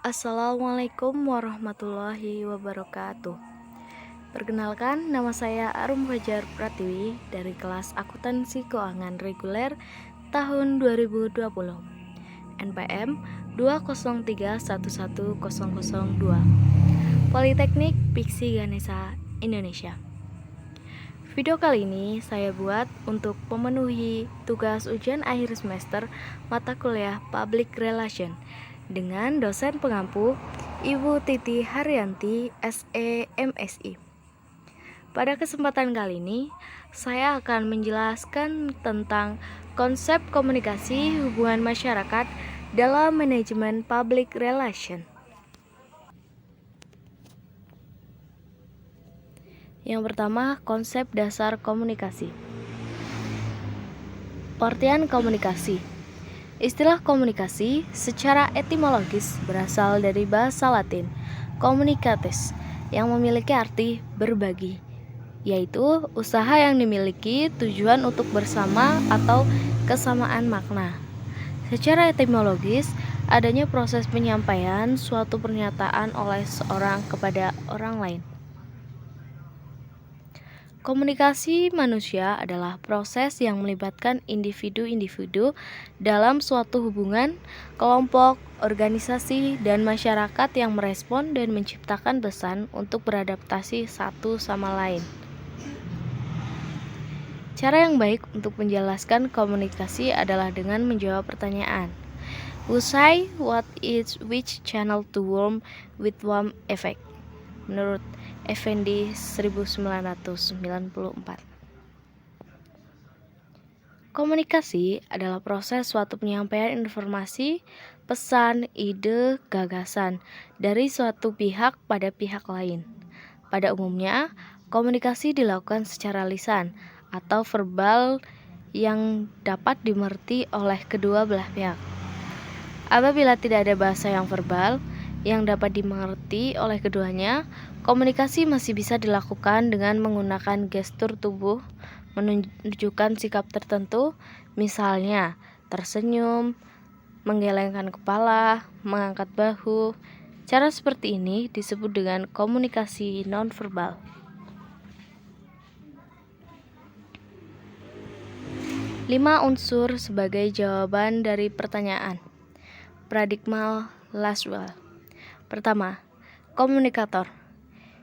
Assalamualaikum warahmatullahi wabarakatuh. Perkenalkan, nama saya Arum Fajar Pratiwi dari kelas Akuntansi Keuangan Reguler tahun 2020, NPM 203110002, Politeknik Piksi Ganesha, Indonesia. Video kali ini saya buat untuk memenuhi tugas ujian akhir semester mata kuliah Public Relation dengan dosen pengampu Ibu Titi Haryanti, SE MSI. Pada kesempatan kali ini, saya akan menjelaskan tentang konsep komunikasi hubungan masyarakat dalam manajemen public relation. Yang pertama, konsep dasar komunikasi. Pengertian komunikasi. Istilah komunikasi secara etimologis berasal dari bahasa Latin communicatis yang memiliki arti berbagi, yaitu usaha yang dimiliki tujuan untuk bersama atau kesamaan makna. Secara etimologis, adanya proses penyampaian suatu pernyataan oleh seorang kepada orang lain. Komunikasi manusia adalah proses yang melibatkan individu-individu dalam suatu hubungan, kelompok, organisasi, dan masyarakat yang merespon dan menciptakan pesan untuk beradaptasi satu sama lain. Cara yang baik untuk menjelaskan komunikasi adalah dengan menjawab pertanyaan. Who say what is which channel to warm with warm effect? Menurut Effendi 1994. Komunikasi adalah proses suatu penyampaian informasi, pesan, ide, gagasan dari suatu pihak pada pihak lain. Pada umumnya, komunikasi dilakukan secara lisan atau verbal yang dapat dimengerti oleh kedua belah pihak. Apabila tidak ada bahasa yang verbal yang dapat dimengerti oleh keduanya, komunikasi masih bisa dilakukan dengan menggunakan gestur tubuh menunjukkan sikap tertentu, misalnya tersenyum, menggelengkan kepala, mengangkat bahu. Cara seperti ini disebut dengan komunikasi nonverbal. 5 unsur sebagai jawaban dari pertanyaan. Paradigma Laswell. Pertama, komunikator.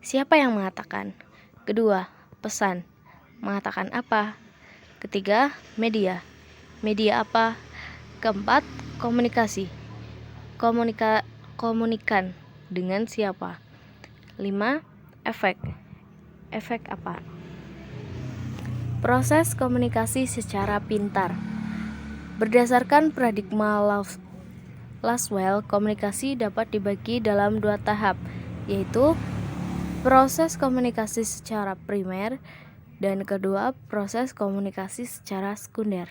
Siapa yang mengatakan? Kedua, pesan. Mengatakan apa? Ketiga, media. Media apa? Keempat, komunikasi. Komunikan dengan siapa? 5. Efek. Efek apa? Proses komunikasi secara pintar. Berdasarkan paradigma Laswell, komunikasi dapat dibagi dalam 2 tahap, yaitu proses komunikasi secara primer dan kedua, proses komunikasi secara sekunder.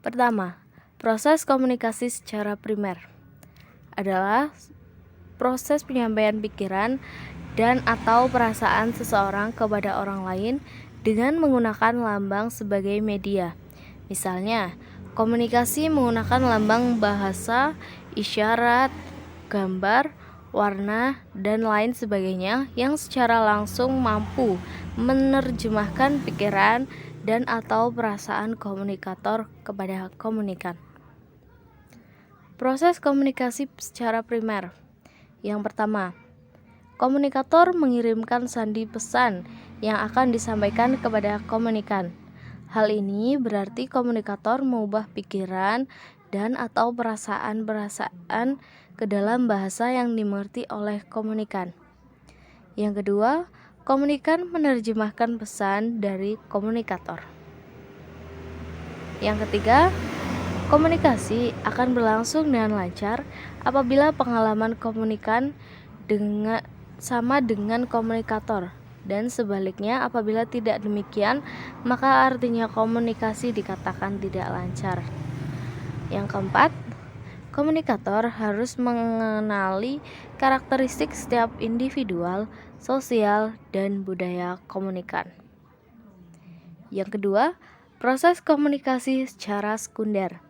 Pertama, proses komunikasi secara primer adalah proses penyampaian pikiran dan atau perasaan seseorang kepada orang lain dengan menggunakan lambang sebagai media. Misalnya, komunikasi menggunakan lambang bahasa, isyarat, gambar, warna, dan lain sebagainya yang secara langsung mampu menerjemahkan pikiran dan atau perasaan komunikator kepada komunikan. Proses komunikasi secara primer. Yang pertama, komunikator mengirimkan sandi pesan yang akan disampaikan kepada komunikan. Hal ini berarti komunikator mengubah pikiran dan atau perasaan ke dalam bahasa yang dimengerti oleh komunikan. Yang kedua, komunikan menerjemahkan pesan dari komunikator. Yang ketiga, komunikasi akan berlangsung dengan lancar apabila pengalaman komunikan sama dengan komunikator, dan sebaliknya apabila tidak demikian, maka artinya komunikasi dikatakan tidak lancar. Yang keempat, komunikator harus mengenali karakteristik setiap individual, sosial, dan budaya komunikan. Yang kedua, proses komunikasi secara sekunder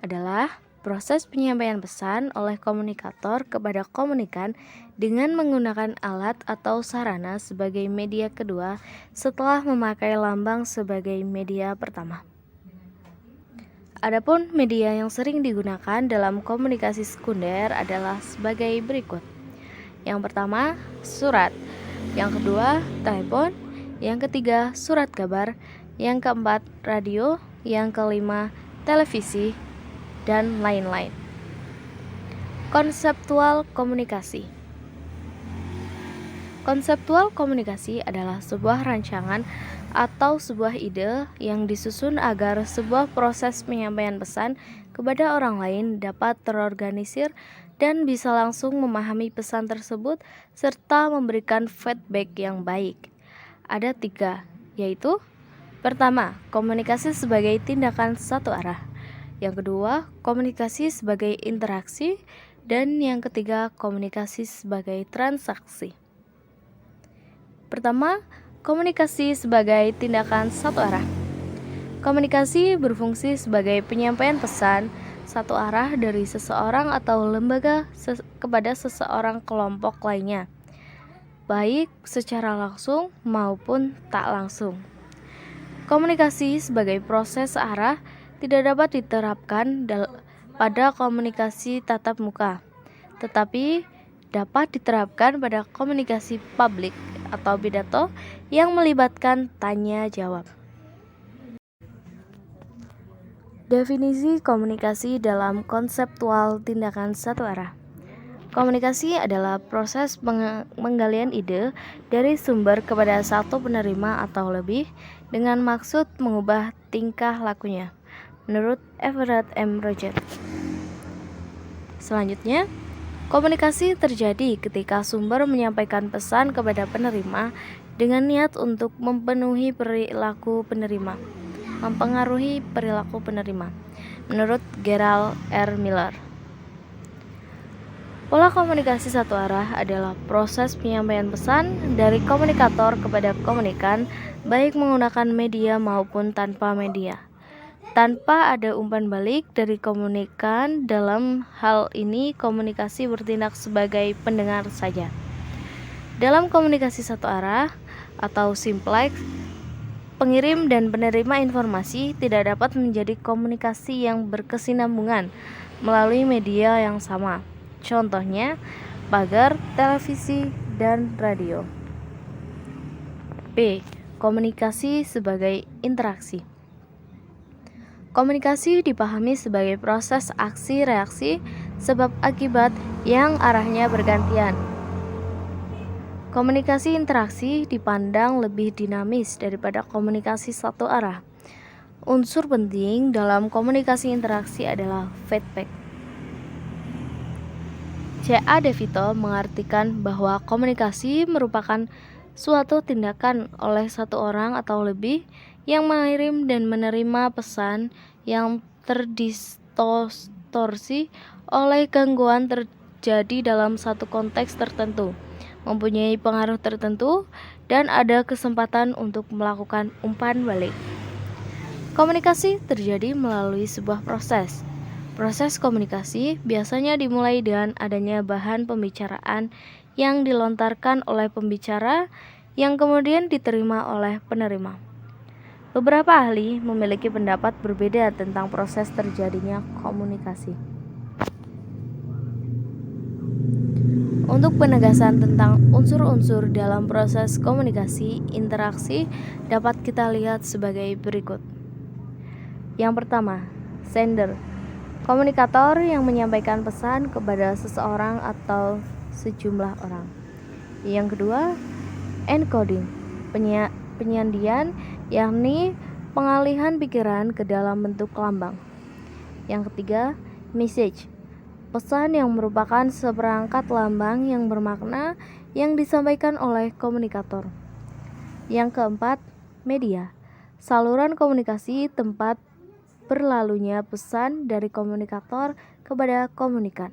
adalah proses penyampaian pesan oleh komunikator kepada komunikan dengan menggunakan alat atau sarana sebagai media kedua setelah memakai lambang sebagai media pertama. Adapun media yang sering digunakan dalam komunikasi sekunder adalah sebagai berikut. Yang pertama, surat. Yang kedua, telepon. Yang ketiga, surat kabar. Yang keempat, radio. Yang kelima, televisi, dan lain-lain. Konseptual komunikasi. Konseptual komunikasi adalah sebuah rancangan atau sebuah ide yang disusun agar sebuah proses penyampaian pesan kepada orang lain dapat terorganisir dan bisa langsung memahami pesan tersebut serta memberikan feedback yang baik. Ada 3, yaitu pertama, komunikasi sebagai tindakan satu arah. Yang kedua, komunikasi sebagai interaksi. Dan yang ketiga, komunikasi sebagai transaksi. Pertama, komunikasi sebagai tindakan satu arah. Komunikasi berfungsi sebagai penyampaian pesan satu arah dari seseorang atau lembaga kepada seseorang kelompok lainnya, baik secara langsung maupun tak langsung. Komunikasi sebagai proses arah tidak dapat diterapkan pada komunikasi tatap muka, tetapi dapat diterapkan pada komunikasi publik atau pidato yang melibatkan tanya jawab. Definisi komunikasi dalam konseptual tindakan satu arah. Komunikasi adalah proses penggalian ide dari sumber kepada satu penerima atau lebih dengan maksud mengubah tingkah lakunya, menurut Everett M. Roget. Selanjutnya, komunikasi terjadi ketika sumber menyampaikan pesan kepada penerima dengan niat untuk mempengaruhi perilaku penerima, menurut Gerald R. Miller. Pola komunikasi satu arah adalah proses penyampaian pesan dari komunikator kepada komunikan, baik menggunakan media maupun tanpa media, tanpa ada umpan balik dari komunikan. Dalam hal ini, komunikasi bertindak sebagai pendengar saja. Dalam komunikasi satu arah atau simplex, pengirim dan penerima informasi tidak dapat menjadi komunikasi yang berkesinambungan melalui media yang sama. Contohnya, pagar, televisi, dan radio. B. Komunikasi sebagai interaksi. Komunikasi dipahami sebagai proses aksi-reaksi sebab akibat yang arahnya bergantian. Komunikasi interaksi dipandang lebih dinamis daripada komunikasi satu arah. Unsur penting dalam komunikasi interaksi adalah feedback. C.A. De Vito mengartikan bahwa komunikasi merupakan suatu tindakan oleh satu orang atau lebih yang mengirim dan menerima pesan yang terdistorsi oleh gangguan terjadi dalam satu konteks tertentu, mempunyai pengaruh tertentu, dan ada kesempatan untuk melakukan umpan balik. Komunikasi terjadi melalui sebuah proses. Proses komunikasi biasanya dimulai dengan adanya bahan pembicaraan yang dilontarkan oleh pembicara yang kemudian diterima oleh penerima. Beberapa ahli memiliki pendapat berbeda tentang proses terjadinya komunikasi. Untuk penegasan tentang unsur-unsur dalam proses komunikasi interaksi dapat kita lihat sebagai berikut. Yang pertama, sender. Komunikator yang menyampaikan pesan kepada seseorang atau sejumlah orang. Yang kedua, encoding, penyandian, yakni pengalihan pikiran ke dalam bentuk lambang. Yang ketiga, message, pesan yang merupakan seperangkat lambang yang bermakna yang disampaikan oleh komunikator. Yang keempat, media, saluran komunikasi tempat berlalunya pesan dari komunikator kepada komunikan.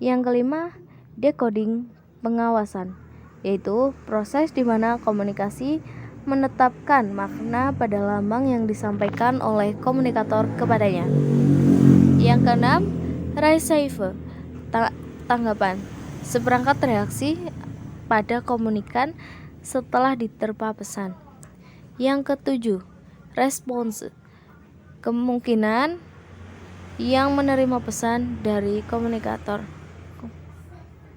Yang kelima, decoding, pengawasan, yaitu proses di mana komunikasi menetapkan makna pada lambang yang disampaikan oleh komunikator kepadanya. Yang keenam, receiver, tanggapan, seperangkat reaksi pada komunikan setelah diterpa pesan. Yang ketujuh, response, kemungkinan yang menerima pesan dari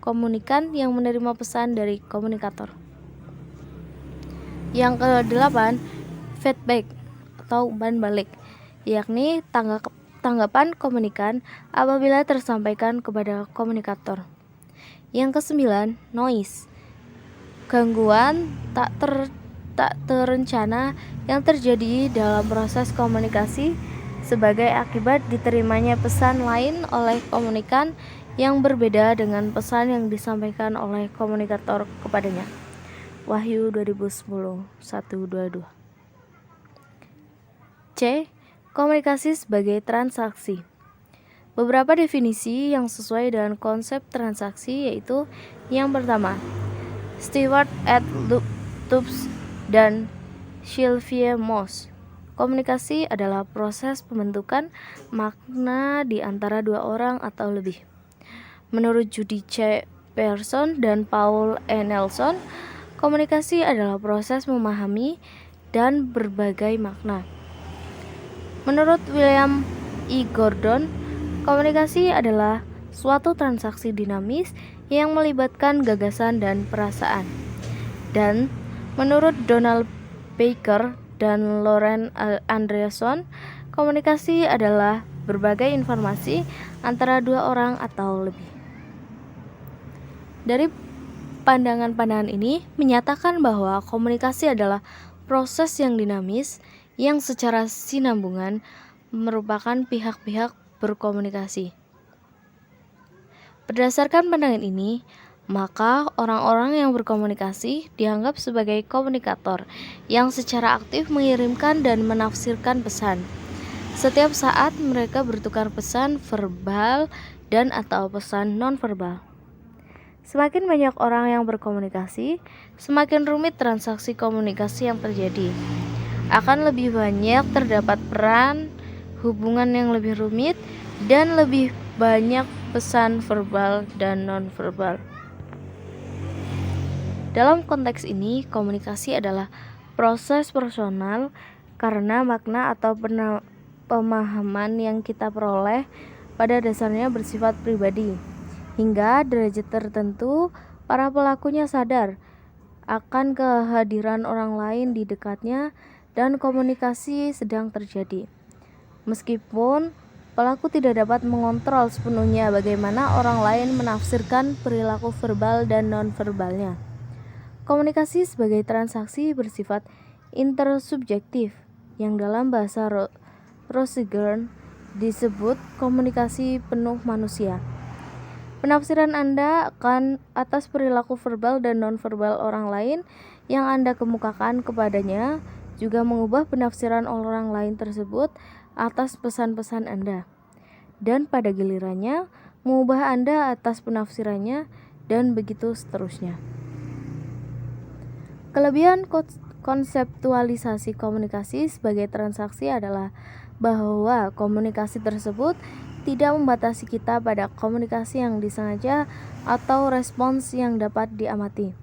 komunikan yang menerima pesan dari komunikator. Yang kedelapan, feedback atau umpan balik, yakni tanggapan komunikan apabila tersampaikan kepada komunikator. Yang kesembilan, noise, gangguan tak terencana yang terjadi dalam proses komunikasi sebagai akibat diterimanya pesan lain oleh komunikan yang berbeda dengan pesan yang disampaikan oleh komunikator kepadanya. Wahyu 2010 122. C. Komunikasi sebagai transaksi. Beberapa definisi yang sesuai dengan konsep transaksi yaitu: yang pertama, Stewart et Tubbs dan Sylvia Moss. Komunikasi adalah proses pembentukan makna di antara dua orang atau lebih. Menurut Judy C. Pearson dan Paul E. Nelson, komunikasi adalah proses memahami dan berbagai makna. Menurut William E. Gordon, komunikasi adalah suatu transaksi dinamis yang melibatkan gagasan dan perasaan. Dan menurut Donald Baker dan Lauren Andreasson, komunikasi adalah berbagai informasi antara dua orang atau lebih. Dari pandangan-pandangan ini menyatakan bahwa komunikasi adalah proses yang dinamis yang secara sinambungan merupakan pihak-pihak berkomunikasi. Berdasarkan pandangan ini, maka orang-orang yang berkomunikasi dianggap sebagai komunikator yang secara aktif mengirimkan dan menafsirkan pesan. Setiap saat mereka bertukar pesan verbal dan atau pesan non-verbal. Semakin banyak orang yang berkomunikasi, semakin rumit transaksi komunikasi yang terjadi. Akan lebih banyak terdapat peran, hubungan yang lebih rumit, dan lebih banyak pesan verbal dan non-verbal. Dalam konteks ini, komunikasi adalah proses personal karena makna atau pemahaman yang kita peroleh pada dasarnya bersifat pribadi. Hingga derajat tertentu, para pelakunya sadar akan kehadiran orang lain di dekatnya dan komunikasi sedang terjadi. Meskipun pelaku tidak dapat mengontrol sepenuhnya bagaimana orang lain menafsirkan perilaku verbal dan non-verbalnya. Komunikasi sebagai transaksi bersifat intersubjektif, yang dalam bahasa Rosengren disebut komunikasi penuh manusia. Penafsiran Anda atas perilaku verbal dan non-verbal orang lain yang Anda kemukakan kepadanya juga mengubah penafsiran orang lain tersebut atas pesan-pesan Anda, dan pada gilirannya mengubah Anda atas penafsirannya, dan begitu seterusnya. Kelebihan konseptualisasi komunikasi sebagai transaksi adalah bahwa komunikasi tersebut tidak membatasi kita pada komunikasi yang disengaja atau respons yang dapat diamati.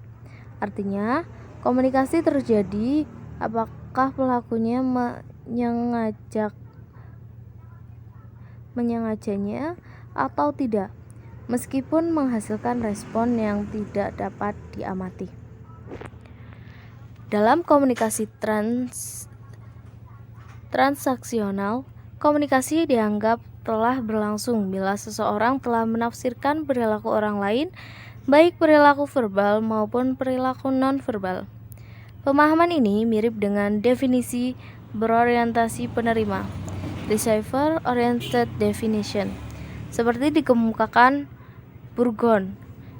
Artinya, komunikasi terjadi apakah pelakunya menyengajanya atau tidak, meskipun menghasilkan respon yang tidak dapat diamati. Dalam komunikasi transaksional, komunikasi dianggap telah berlangsung bila seseorang telah menafsirkan perilaku orang lain, baik perilaku verbal maupun perilaku non-verbal. Pemahaman ini mirip dengan definisi berorientasi penerima, receiver oriented definition, seperti dikemukakan Burgon,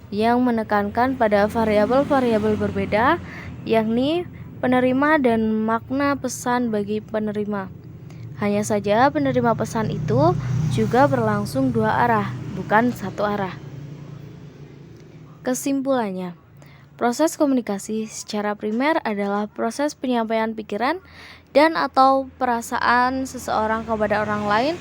yang menekankan pada variabel-variabel berbeda, yakni penerima dan makna pesan bagi penerima. Hanya saja penerima pesan itu juga berlangsung dua arah, bukan satu arah. Kesimpulannya, proses komunikasi secara primer adalah proses penyampaian pikiran dan atau perasaan seseorang kepada orang lain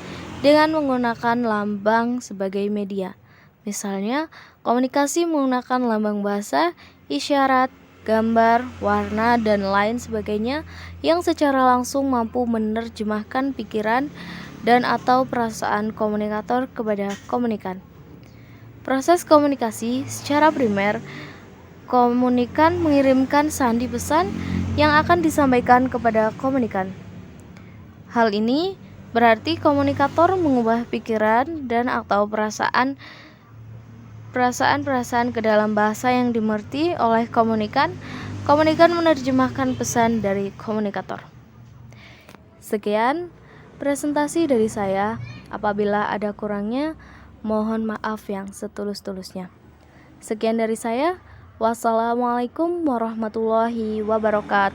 dengan menggunakan lambang sebagai media. Misalnya, komunikasi menggunakan lambang bahasa, isyarat, gambar, warna, dan lain sebagainya yang secara langsung mampu menerjemahkan pikiran dan atau perasaan komunikator kepada komunikan. Proses komunikasi secara primer, komunikan mengirimkan sandi pesan yang akan disampaikan kepada komunikan. Hal ini berarti komunikator mengubah pikiran dan atau perasaan ke dalam bahasa yang dimengerti oleh komunikan. Komunikan menerjemahkan pesan dari komunikator. Sekian presentasi dari saya. Apabila ada kurangnya, mohon maaf yang setulus-tulusnya. Sekian dari saya. Wassalamualaikum warahmatullahi wabarakatuh.